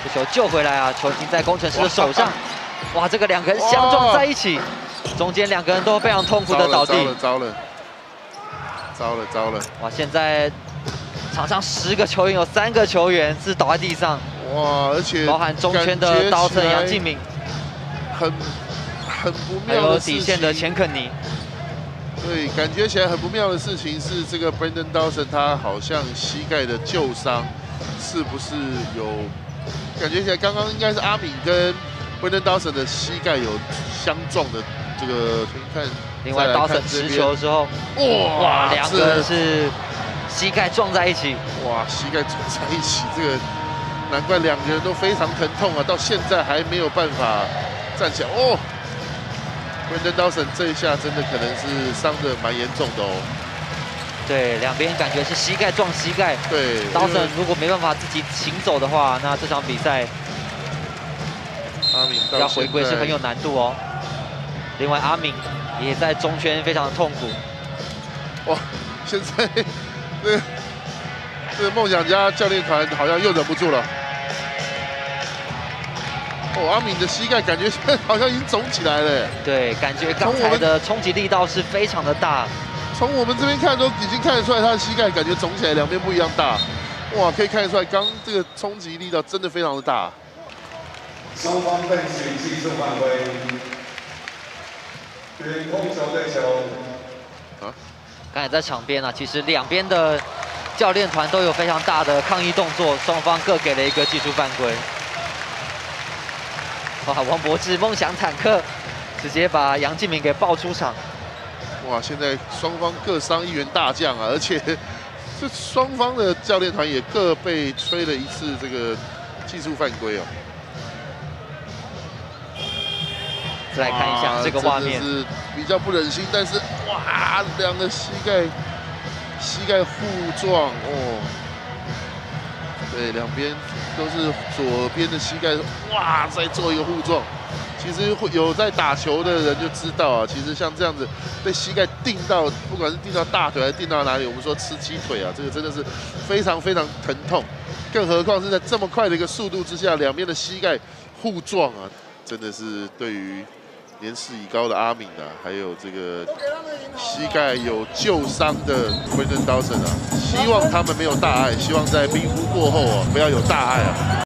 这球救回来啊，球已经在工程师的手上。哇，这个两个人相撞在一起，中间两个人都非常痛苦的倒地。糟了！哇，现在场上10个球员有3个球员是倒在地上。哇，而且包含中圈的刀城杨敬敏，很不还有妙的事情。底线的钱肯尼。对，感觉起来很不妙的事情是，这个 Brandon Dawson 他好像膝盖的旧伤，是不是有？感觉起来刚刚应该是阿敏跟 Brandon Dawson 的膝盖有相撞的这个，你看。另外Dawson持球的时候，哇，两个人是膝盖撞在一起。哇，膝盖撞在一起，这个难怪两个人都非常疼痛啊，到现在还没有办法站起来。哦 ，Brandon Dawson 这一下真的可能是伤得蛮严重的哦。对，两边感觉是膝盖撞膝盖。对，Dawson 如果没办法自己行走的话，那这场比赛阿敏要回归是很有难度哦。另外，阿敏也在中圈非常的痛苦。哇，现在这个梦想家教练团好像又忍不住了。哦，阿敏的膝盖感觉现在好像已经肿起来了。对，感觉刚才的冲击力道是非常的大。从我们这边看都已经看得出来，他的膝盖感觉肿起来，两边不一样大。哇，可以看得出来，刚这个冲击力道真的非常的大。双方被取技术犯规，原控球对球。啊，刚才在场边啊，其实两边的教练团都有非常大的抗议动作，双方各给了一个技术犯规。哇，王柏智梦想坦克直接把杨敬敏给爆出场。哇，现在双方各伤1员大将啊，而且这双方的教练团也各被吹了1次这个技术犯规哦。再来看一下这个画面，是比较不忍心，但是哇，两个膝盖互撞哦。对，两边都是左边的膝盖，哇，再做一个互撞。其实有在打球的人就知道啊，其实像这样子被膝盖定到，不管是定到大腿还是定到哪里，我们说吃鸡腿啊，这个真的是非常非常疼痛。更何况是在这么快的一个速度之下，两边的膝盖互撞啊，真的是对于年事已高的阿敏啊，还有这个膝盖有旧伤的Brandon Dawson啊，希望他们没有大碍，希望在冰敷过后啊，不要有大碍啊。